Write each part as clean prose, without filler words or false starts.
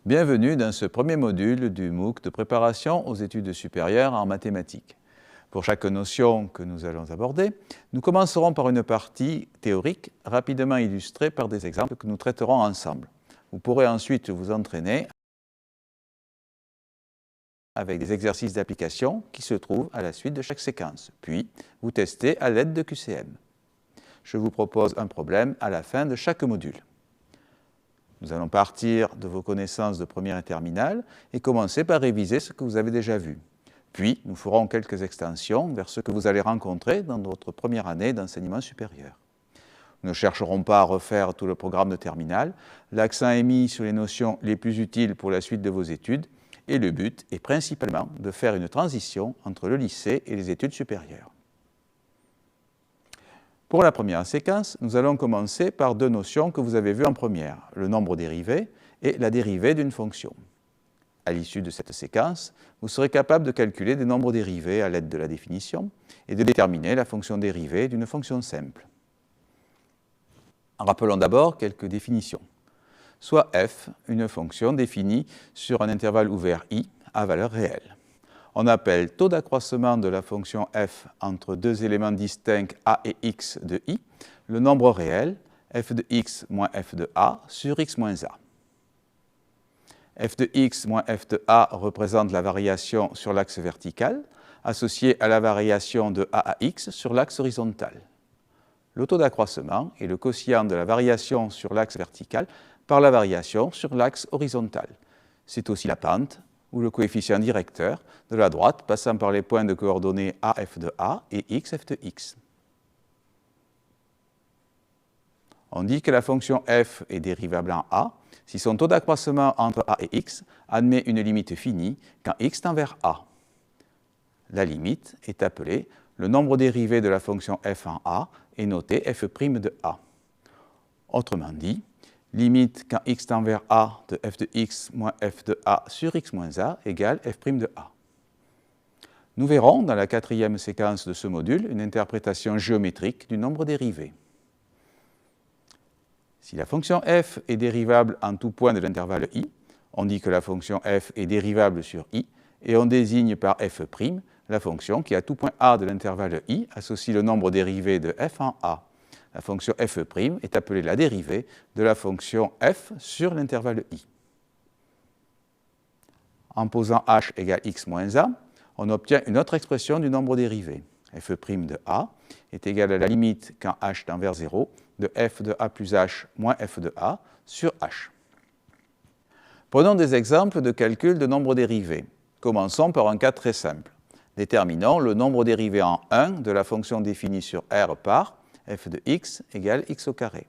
Bienvenue dans ce premier module du MOOC de préparation aux études supérieures en mathématiques. Pour chaque notion que nous allons aborder, nous commencerons par une partie théorique rapidement illustrée par des exemples que nous traiterons ensemble. Vous pourrez ensuite vous entraîner avec des exercices d'application qui se trouvent à la suite de chaque séquence, puis vous tester à l'aide de QCM. Je vous propose un problème à la fin de chaque module. Nous allons partir de vos connaissances de première et terminale et commencer par réviser ce que vous avez déjà vu. Puis, nous ferons quelques extensions vers ce que vous allez rencontrer dans votre première année d'enseignement supérieur. Nous ne chercherons pas à refaire tout le programme de terminale. L'accent est mis sur les notions les plus utiles pour la suite de vos études et le but est principalement de faire une transition entre le lycée et les études supérieures. Pour la première séquence, nous allons commencer par deux notions que vous avez vues en première, le nombre dérivé et la dérivée d'une fonction. À l'issue de cette séquence, vous serez capable de calculer des nombres dérivés à l'aide de la définition et de déterminer la fonction dérivée d'une fonction simple. Rappelons d'abord quelques définitions. Soit f, une fonction définie sur un intervalle ouvert i à valeur réelle. On appelle taux d'accroissement de la fonction f entre deux éléments distincts a et x de i le nombre réel f de x moins f de a sur x moins a. F de x moins f de a représente la variation sur l'axe vertical associée à la variation de a à x sur l'axe horizontal. Le taux d'accroissement est le quotient de la variation sur l'axe vertical par la variation sur l'axe horizontal. C'est aussi la pente ou le coefficient directeur de la droite passant par les points de coordonnées AF de A et XF de X. On dit que la fonction f est dérivable en A si son taux d'accroissement entre A et X admet une limite finie quand X tend vers A. La limite est appelée le nombre dérivé de la fonction f en A et noté f' de A. Autrement dit, limite quand x tend vers a de f de x moins f de a sur x moins a égale f' de a. Nous verrons dans la quatrième séquence de ce module une interprétation géométrique du nombre dérivé. Si la fonction f est dérivable en tout point de l'intervalle i, on dit que la fonction f est dérivable sur i et on désigne par f' la fonction qui à tout point a de l'intervalle i associe le nombre dérivé de f en a. La fonction f' est appelée la dérivée de la fonction f sur l'intervalle i. En posant h égale x moins a, on obtient une autre expression du nombre dérivé. f' de a est égal à la limite quand h tend vers 0 de f de a plus h moins f de a sur h. Prenons des exemples de calcul de nombres dérivés. Commençons par un cas très simple. Déterminons le nombre dérivé en 1 de la fonction définie sur R par f de x égale x au carré.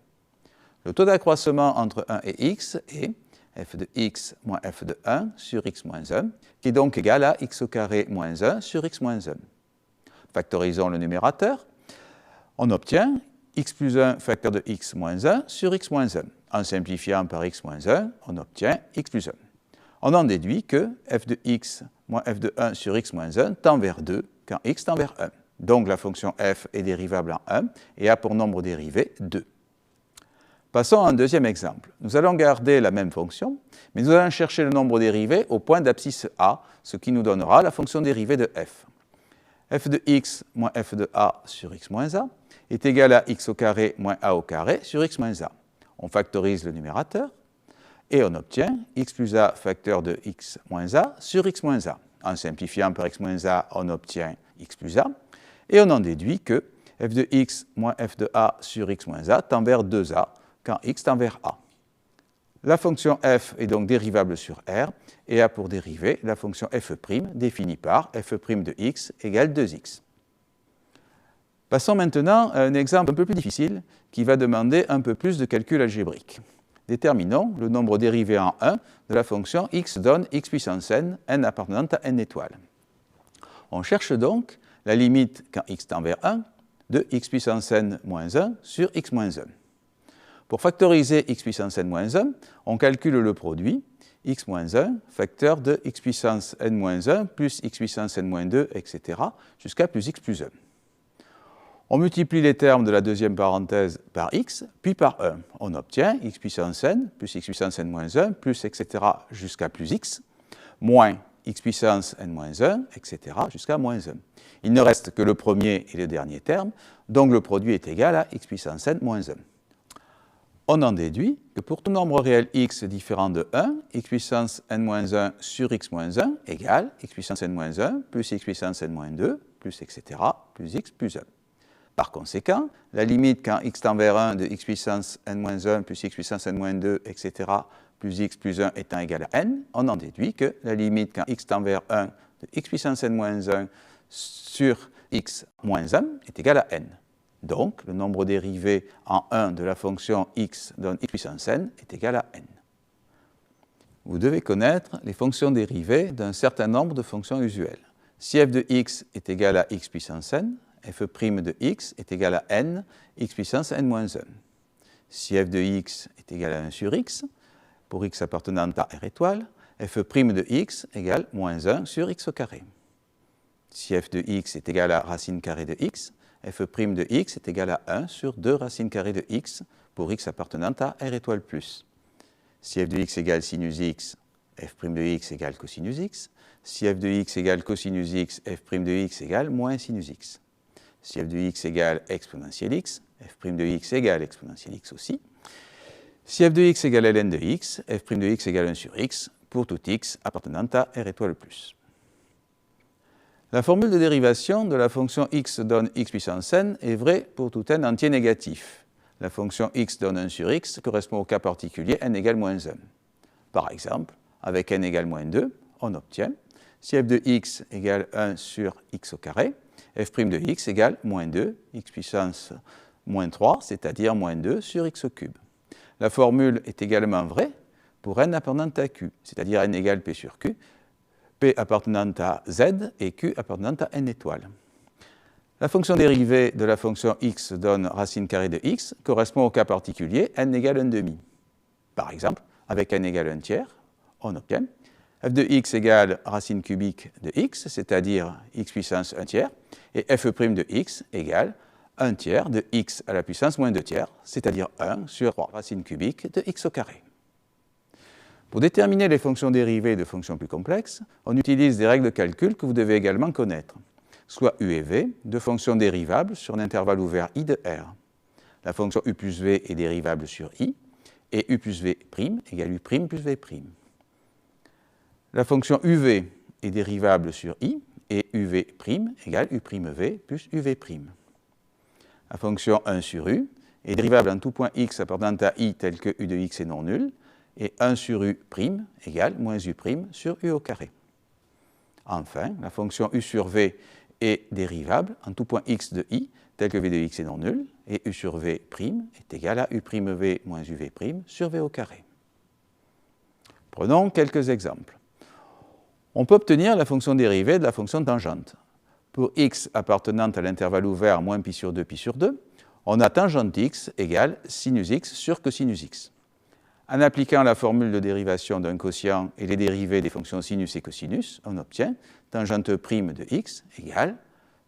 Le taux d'accroissement entre 1 et x est f de x moins f de 1 sur x moins 1, qui est donc égal à x au carré moins 1 sur x moins 1. Factorisons le numérateur. On obtient x plus 1 facteur de x moins 1 sur x moins 1. En simplifiant par x moins 1, on obtient x plus 1. On en déduit que f de x moins f de 1 sur x moins 1 tend vers 2 quand x tend vers 1. Donc la fonction f est dérivable en 1 et a pour nombre dérivé 2. Passons à un deuxième exemple. Nous allons garder la même fonction, mais nous allons chercher le nombre dérivé au point d'abscisse a, ce qui nous donnera la fonction dérivée de f. f de x moins f de a sur x moins a est égal à x au carré moins a au carré sur x moins a. On factorise le numérateur et on obtient x plus a facteur de x moins a sur x moins a. En simplifiant par x moins a, on obtient x plus a. Et on en déduit que f de x moins f de a sur x moins a tend vers 2a quand x tend vers a. La fonction f est donc dérivable sur R et a pour dérivée la fonction f' définie par f' de x égale 2x. Passons maintenant à un exemple un peu plus difficile qui va demander un peu plus de calcul algébrique. Déterminons le nombre dérivé en 1 de la fonction x donne x puissance n, n appartenant à n étoiles. On cherche donc la limite quand x tend vers 1 de x puissance n moins 1 sur x moins 1. Pour factoriser x puissance n moins 1, on calcule le produit x moins 1 facteur de x puissance n moins 1 plus x puissance n moins 2, etc. jusqu'à plus x plus 1. On multiplie les termes de la deuxième parenthèse par x, puis par 1. On obtient x puissance n plus x puissance n moins 1, plus etc. jusqu'à plus x, moins x puissance n moins 1, etc. jusqu'à moins 1. Il ne reste que le premier et le dernier terme, donc le produit est égal à x puissance n moins 1. On en déduit que pour tout nombre réel x différent de 1, x puissance n moins 1 sur x moins 1 égale x puissance n moins 1 plus x puissance n moins 2 plus etc. plus x plus 1. Par conséquent, la limite quand x tend vers 1 de x puissance n moins 1 plus x puissance n moins 2, etc., plus x plus 1 étant égal à n, on en déduit que la limite quand x tend vers 1 de x puissance n moins 1 sur x moins 1 est égal à n. Donc, le nombre dérivé en 1 de la fonction x donne x puissance n est égal à n. Vous devez connaître les fonctions dérivées d'un certain nombre de fonctions usuelles. Si f de x est égal à x puissance n, f' de x est égal à n, x puissance n moins 1. Si f de x est égal à 1 sur x, pour x appartenant à R étoile, f' de x égale moins 1 sur x au carré. Si f de x est égal à racine carrée de x, f' de x est égal à 1 sur 2 racines carrées de x pour x appartenant à R étoile plus. Si f de x égale sinus x, f' de x égale cosinus x. Si f de x égale cosinus x, f' de x égale moins sinus x. Si f de x égale exponentielle x, f' de x égale exponentielle x aussi. Si f de x égale ln de x, f' de x égale 1 sur x pour tout x appartenant à R étoile plus. La formule de dérivation de la fonction x donne x puissance n est vraie pour tout n entier négatif. La fonction x donne 1 sur x correspond au cas particulier n égale moins 1. Par exemple, avec n égale moins 2, on obtient si f de x égale 1 sur x au carré, f' de x égale moins 2, x puissance moins 3, c'est-à-dire moins 2 sur x au cube. La formule est également vraie pour n appartenant à q, c'est-à-dire n égale p sur q, p appartenant à z et q appartenant à n étoiles. La fonction dérivée de la fonction x donne racine carrée de x correspond au cas particulier n égale 1 demi. Par exemple, avec n égale 1 tiers, on obtient f de x égale racine cubique de x, c'est-à-dire x puissance 1 tiers, et f' de x égale 1 tiers de x à la puissance moins 2 tiers, c'est-à-dire 1 sur 3 racine cubique de x au carré. Pour déterminer les fonctions dérivées de fonctions plus complexes, on utilise des règles de calcul que vous devez également connaître, soit u et v, deux fonctions dérivables sur un intervalle ouvert i de R. La fonction u plus v est dérivable sur i, et u plus v' égale u' plus v'. La fonction uv est dérivable sur i, et uv' égale u'v plus uv'. La fonction 1 sur u est dérivable en tout point x appartenant à i tel que u de x est non nul, et 1 sur u' égale moins u' sur u au carré. Enfin, la fonction u sur v est dérivable en tout point x de i tel que v de x est non nul, et u sur v' est égal à u'v moins uv' sur v au carré. Prenons quelques exemples. On peut obtenir la fonction dérivée de la fonction tangente. Pour x appartenant à l'intervalle ouvert moins pi sur 2, on a tangente x égale sinus x sur cosinus x. En appliquant la formule de dérivation d'un quotient et les dérivés des fonctions sinus et cosinus, on obtient tangente prime de x égale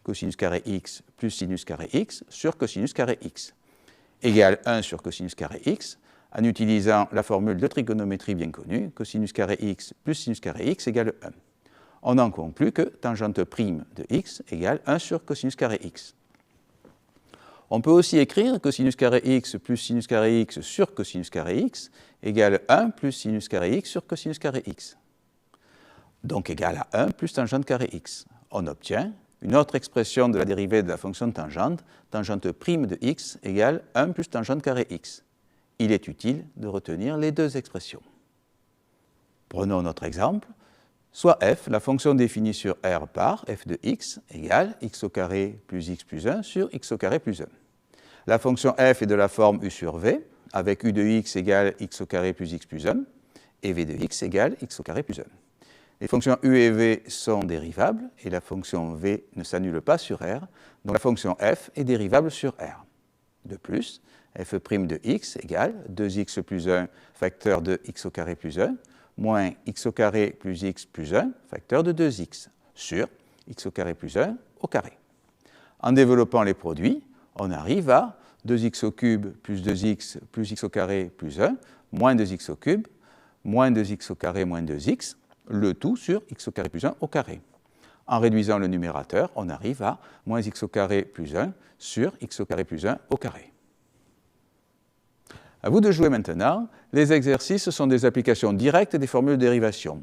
cosinus carré x plus sinus carré x sur cosinus carré x, égale 1 sur cosinus carré x, en utilisant la formule de trigonométrie bien connue, cosinus carré x plus sinus carré x égale 1. On en conclut que tangente prime de x égale 1 sur cosinus carré x. On peut aussi écrire cosinus carré x plus sinus carré x sur cosinus carré x égale 1 plus sinus carré x sur cosinus carré x. Donc égal à 1 plus tangente carré x. On obtient une autre expression de la dérivée de la fonction tangente, tangente prime de x égale 1 plus tangente carré x. Il est utile de retenir les deux expressions. Prenons notre exemple. Soit f, la fonction définie sur R par f de x égale x au carré plus x plus 1 sur x au carré plus 1. La fonction f est de la forme u sur v, avec u de x égale x au carré plus x plus 1, et v de x égale x au carré plus 1. Les fonctions u et v sont dérivables, et la fonction v ne s'annule pas sur R, donc la fonction f est dérivable sur R. De plus, f' de x égale 2x plus 1 facteur de x au carré plus 1, moins x au carré plus x plus 1, facteur de 2x, sur x au carré plus 1 au carré. En développant les produits, on arrive à 2x au cube plus 2x plus x au carré plus 1, moins 2x au cube, moins 2x au carré moins 2x, le tout sur x au carré plus 1 au carré. En réduisant le numérateur, on arrive à moins x au carré plus 1 sur x au carré plus 1 au carré. À vous de jouer maintenant. Les exercices sont des applications directes des formules de dérivation.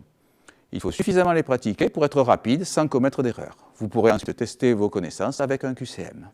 Il faut suffisamment les pratiquer pour être rapide sans commettre d'erreurs. Vous pourrez ensuite tester vos connaissances avec un QCM.